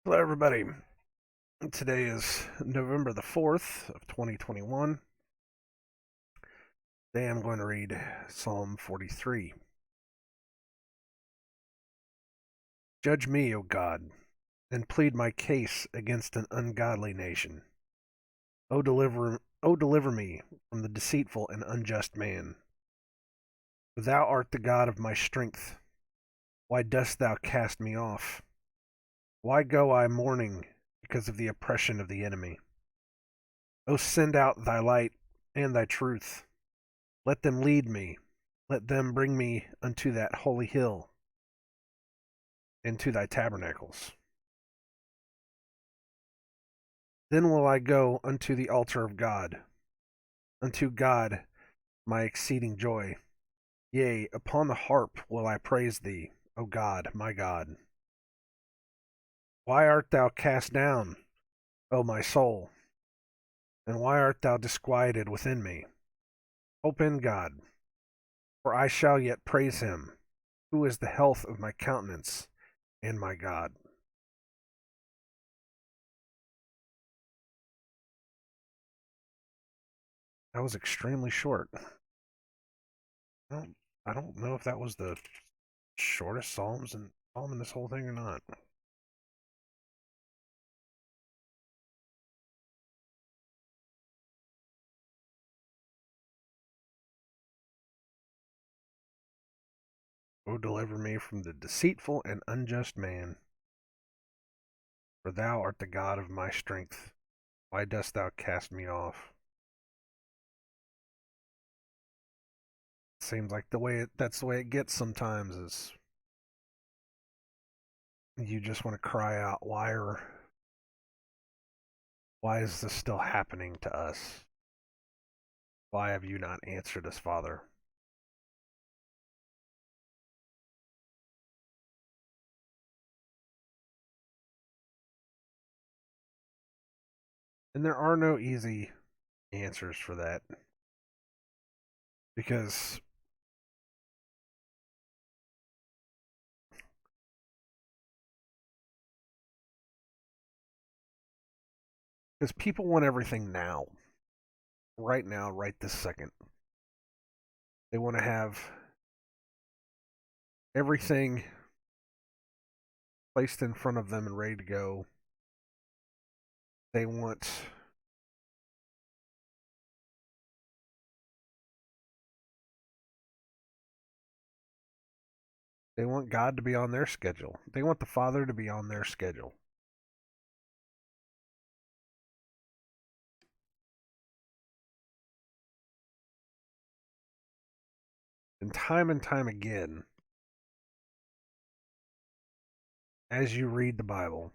Hello, everybody. Today is November the 4th of 2021. Today I'm going to read Psalm 43. Judge me, O God, and plead my case against an ungodly nation. O deliver me from the deceitful and unjust man. For thou art the God of my strength. Why dost thou cast me off? Why go I mourning because of the oppression of the enemy? O send out thy light and thy truth. Let them lead me. Let them bring me unto that holy hill, and to thy tabernacles. Then will I go unto the altar of God, unto God my exceeding joy. Yea, upon the harp will I praise thee, O God, my God. Why art thou cast down, O my soul? And why art thou disquieted within me? Hope in God, for I shall yet praise him, who is the health of my countenance and my God. That was extremely short. I don't know if that was the shortest psalm in this whole thing or not. O deliver me from the deceitful and unjust man, for thou art the God of my strength. Why dost thou cast me off? Seems like that's the way it gets sometimes is you just want to cry out, why is this still happening to us? Why have you not answered us, Father? And there are no easy answers for that because people want everything now, right now, right this second. They want to have everything placed in front of them and ready to go. They want God to be on their schedule. They want the Father to be on their schedule. And time again, as you read the Bible,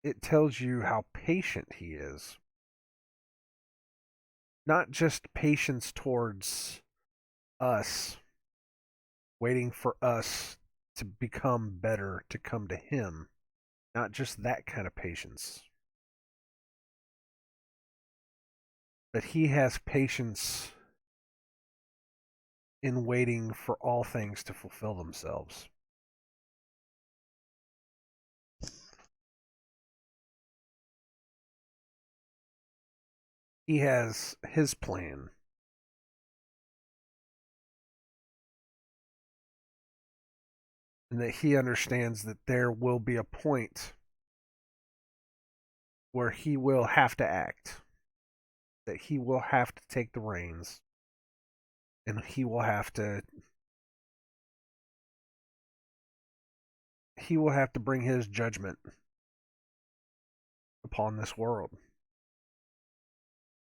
it tells you how patient he is. Not just patience towards us, waiting for us to become better, to come to him. Not just that kind of patience. But he has patience in waiting for all things to fulfill themselves. He has his plan. And that he understands that there will be a point where he will have to act, that he will have to take the reins, and he will have to bring his judgment upon this world.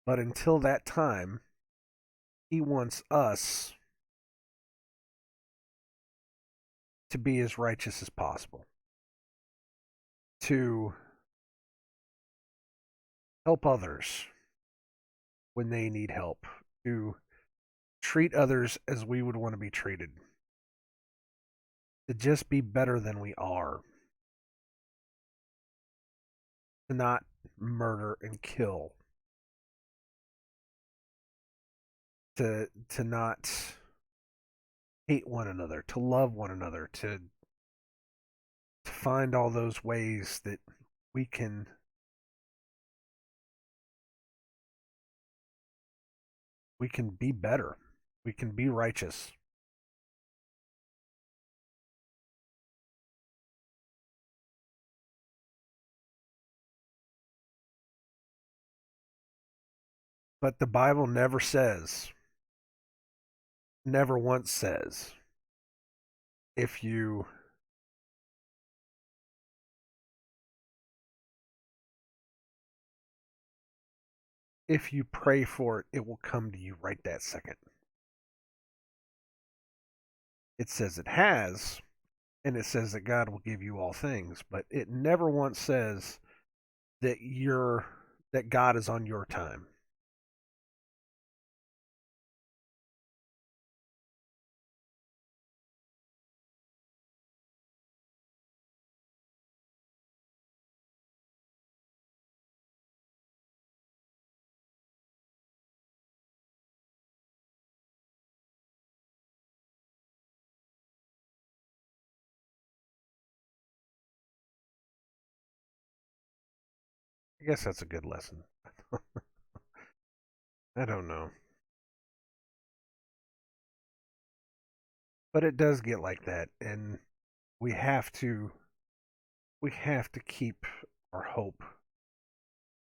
But until that time, he wants us to be as righteous as possible, to help others when they need help, to treat others as we would want to be treated, to just be better than we are, to not murder and kill, to not hate one another, to love one another, to find all those ways that we can be better. We can be righteous. But the Bible never once says, if you pray for it, it will come to you right that second. It says it has, and it says that God will give you all things, but it never once says that God is on your time. I guess that's a good lesson. I don't know. But it does get like that, and we have to keep our hope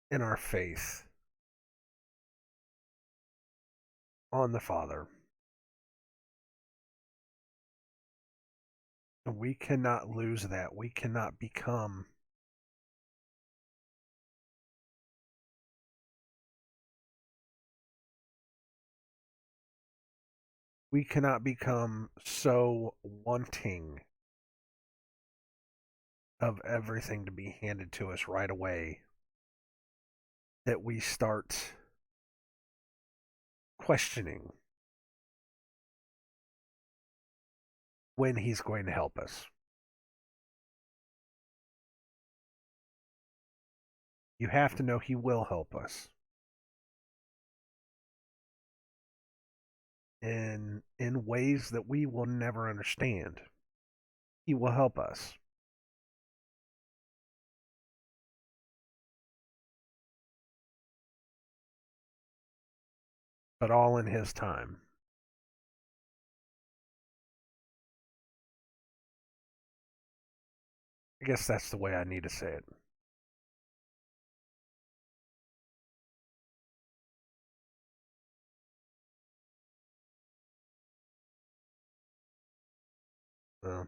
and our faith on the Father. And we cannot lose that. We cannot become so wanting of everything to be handed to us right away that we start questioning when he's going to help us. You have to know he will help us. And in ways that we will never understand, he will help us. But all in his time. I guess that's the way I need to say it. Well,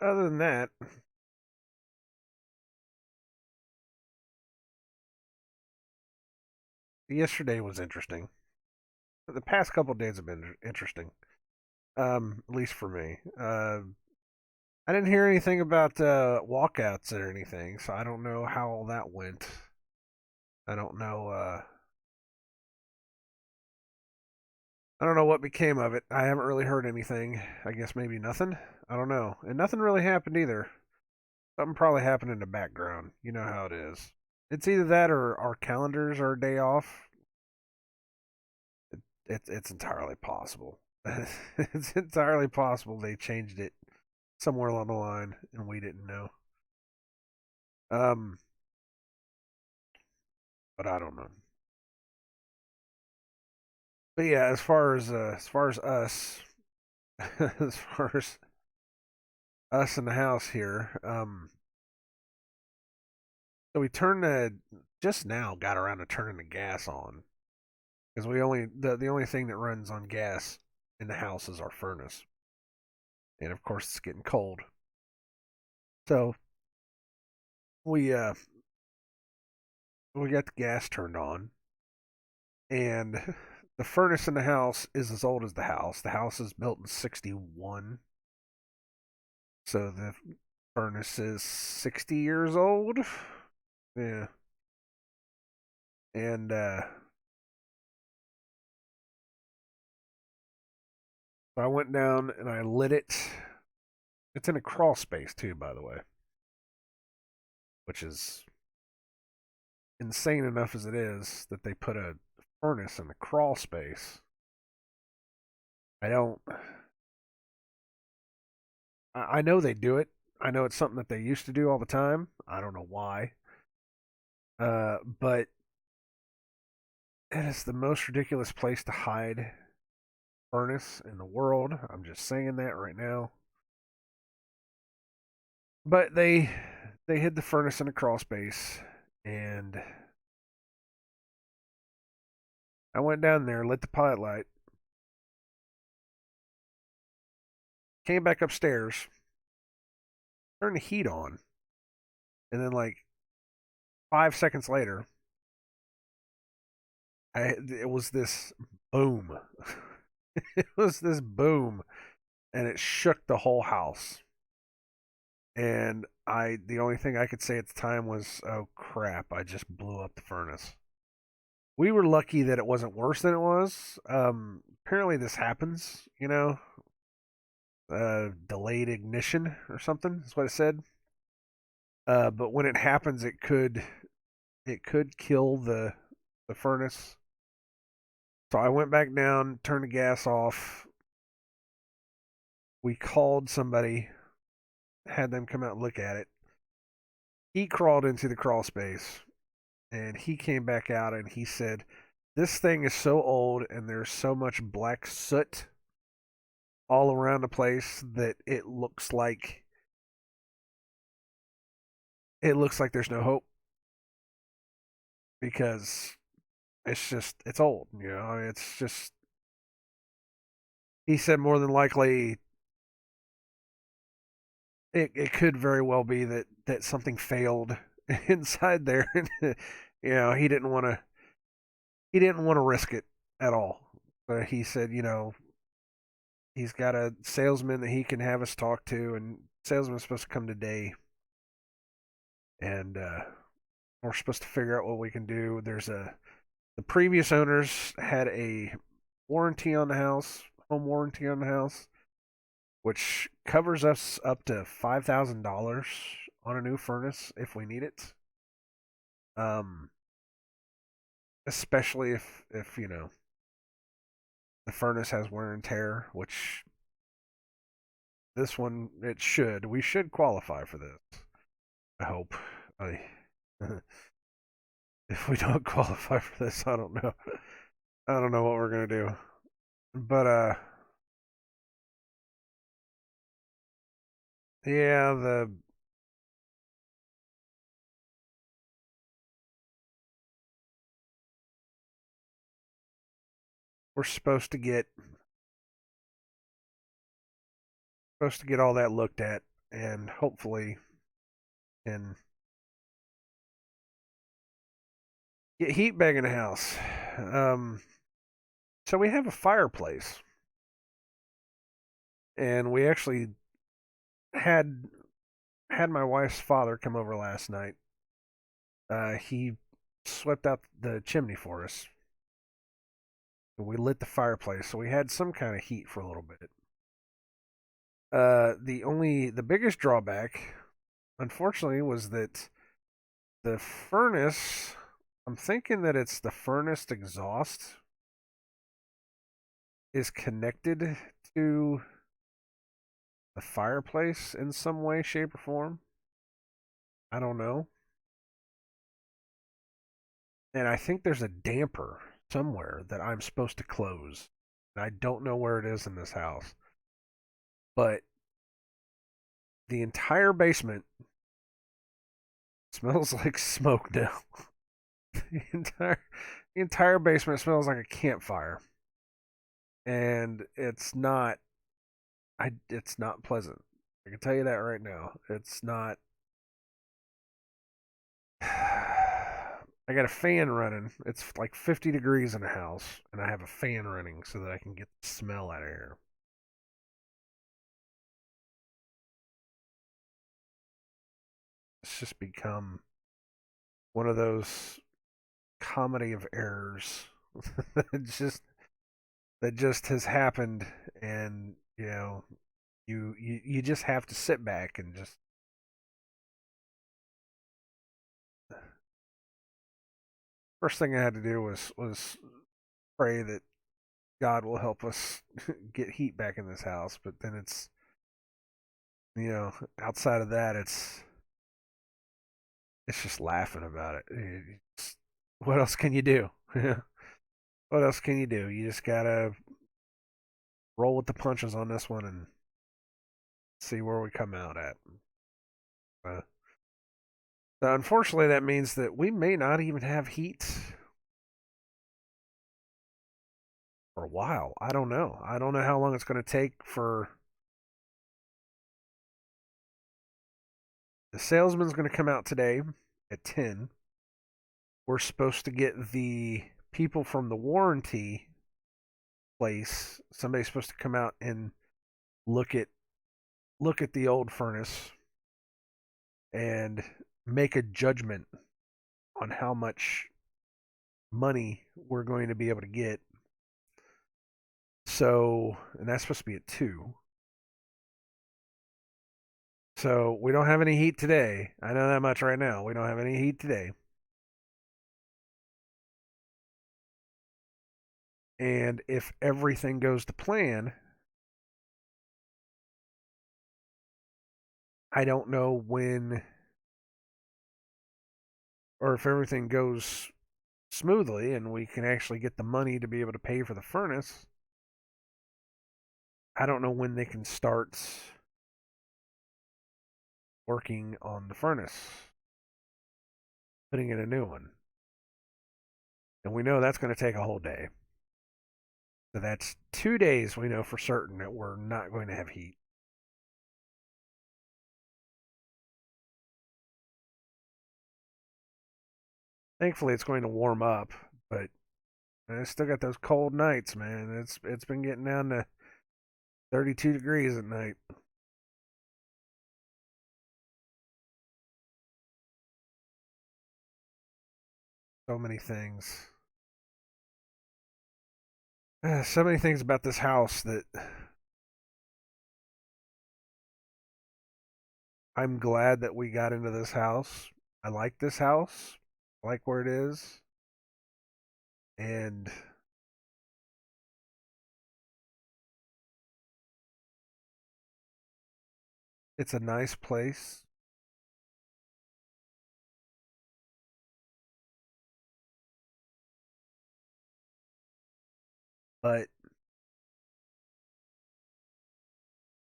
other than that, yesterday was interesting. The past couple of days have been interesting, at least for me. I didn't hear anything about walkouts or anything, so I don't know how all that went. I don't know. I don't know what became of it. I haven't really heard anything. I guess maybe nothing. I don't know, and nothing really happened either. Something probably happened in the background. You know how it is. It's either that or our calendars are a day off. It's entirely possible. It's entirely possible they changed it somewhere along the line and we didn't know. Um, but I don't know. But yeah, as far as us, as far as us in the house here, so we turned the just now got around to turning the gas on because the only thing that runs on gas in the house is our furnace, and of course it's getting cold. So we we got the gas turned on, and the furnace in the house is as old as the house. The house is built in '61, so the furnace is 60 years old. Yeah, and I went down and I lit it. It's in a crawl space too, by the way, which is insane enough as it is that they put a furnace in the crawl space. I don't. I know they do it. I know it's something that they used to do all the time. I don't know why. But it is the most ridiculous place to hide furnace in the world. I'm just saying that right now. But they hid the furnace in a crawl space, and I went down there, lit the pilot light, came back upstairs, turned the heat on, and then like 5 seconds later, it was this boom. It was this boom, and it shook the whole house. And the only thing I could say at the time was, "Oh crap! I just blew up the furnace." We were lucky that it wasn't worse than it was. Apparently, this happens. Delayed ignition or something. Is what it said. But when it happens, it could kill the furnace. So I went back down, turned the gas off. We called somebody, had them come out and look at it. He crawled into the crawl space, and he came back out and he said, "This thing is so old and there's so much black soot all around the place that it looks like there's no hope because it's old, it's just." He said more than likely it could very well be that something failed inside there. He didn't want to risk it at all. But he said, he's got a salesman that he can have us talk to, and salesman's supposed to come today, and we're supposed to figure out what we can do. The previous owners had a warranty on the house, home warranty on the house, which covers us up to $5,000 on a new furnace if we need it. Um, Especially if the furnace has wear and tear, which this one it should. We should qualify for this. I hope. I If we don't qualify for this, I don't know. I don't know what we're gonna do. But yeah, we're supposed to get all that looked at, and hopefully can get heat back in the house. Um, so we have a fireplace, and we actually had had my wife's father come over last night. He swept out the chimney for us. We lit the fireplace, so we had some kind of heat for a little bit. The biggest drawback, unfortunately, was that the furnace. I'm thinking that it's the furnace exhaust is connected to the fireplace in some way, shape, or form. I don't know. And I think there's a damper somewhere that I'm supposed to close. And I don't know where it is in this house. But the entire basement smells like smoke now. the entire the entire basement smells like a campfire. And it's not pleasant. I can tell you that right now. It's not. I got a fan running. It's like 50 degrees in the house, and I have a fan running so that I can get the smell out of here. It's just become one of those comedy of errors that just has happened, and you just have to sit back and just. First thing I had to do was pray that God will help us get heat back in this house. But then it's, you know, outside of that, it's just laughing about it. What else can you do? What else can you do? You just gotta roll with the punches on this one and see where we come out at. Uh, Unfortunately, that means that we may not even have heat for a while. I don't know. I don't know how long it's going to take for the salesman's going to come out today at 10. We're supposed to get the people from the warranty place. Somebody's supposed to come out and look at the old furnace and make a judgment on how much money we're going to be able to get. So, and that's supposed to be at 2. So, we don't have any heat today. I know that much right now. We don't have any heat today. And if everything goes to plan, I don't know when, or if everything goes smoothly and we can actually get the money to be able to pay for the furnace, I don't know when they can start working on the furnace, putting in a new one. And we know that's going to take a whole day. So that's 2 days we know for certain that we're not going to have heat. Thankfully, it's going to warm up, but I still got those cold nights, man. It's been getting down to 32 degrees at night. So many things. So many things about this house that I'm glad that we got into this house. I like this house. I like where it is. And it's a nice place. But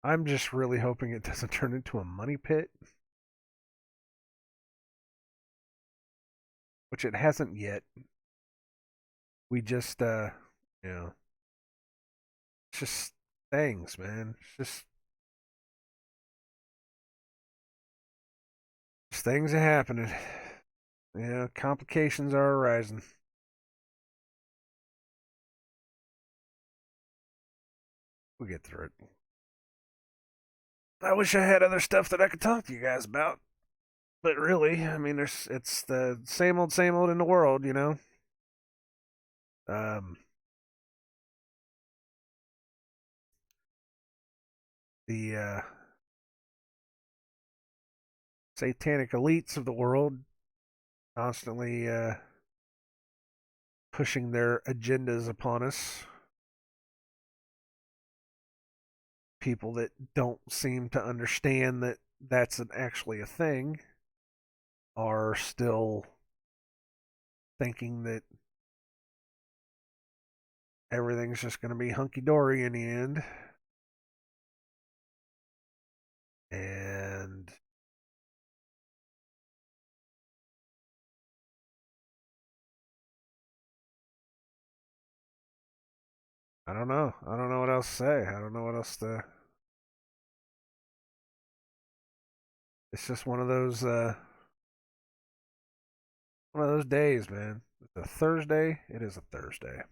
I'm just really hoping it doesn't turn into a money pit, which it hasn't yet. We just, you know, it's just things, man. Just things are happening. Yeah, complications are arising. We'll get through it. I wish I had other stuff that I could talk to you guys about. But really, I mean, it's the same old in the world, you know. Um, the satanic elites of the world constantly pushing their agendas upon us. People that don't seem to understand that actually a thing are still thinking that everything's just going to be hunky dory in the end. And I don't know. I don't know what else to say. I don't know what else to. It's just one of those days, man. It's a Thursday. It is a Thursday.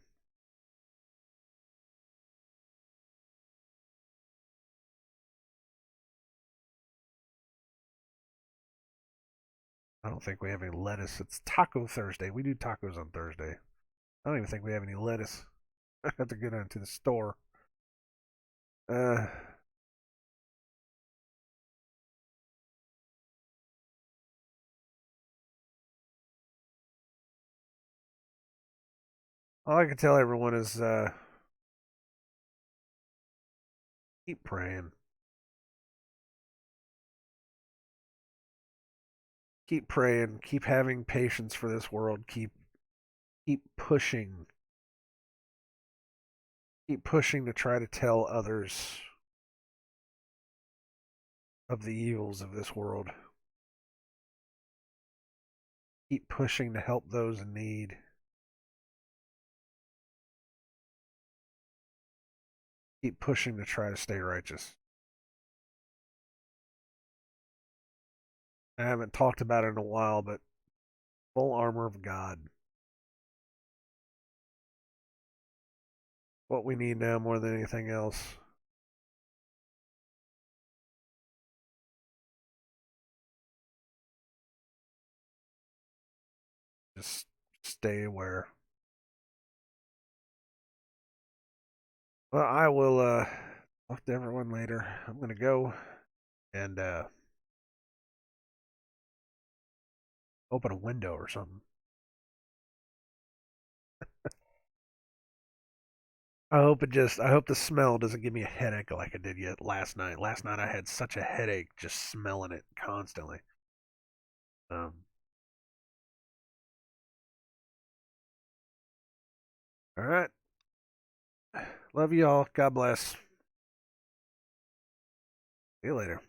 I don't think we have any lettuce. It's Taco Thursday. We do tacos on Thursday. I don't even think we have any lettuce. I have to go down to the store. Uh, All I can tell everyone is keep praying. Keep praying. Keep having patience for this world. Keep pushing. Keep pushing to try to tell others of the evils of this world. Keep pushing to help those in need. Keep pushing to try to stay righteous. I haven't talked about it in a while, but full armor of God. What we need now more than anything else. Just stay aware. Well, I will talk to everyone later. I'm gonna go and open a window or something. I hope the smell doesn't give me a headache like it did yet last night. Last night I had such a headache just smelling it constantly. Um, all right. Love you all. God bless. See you later.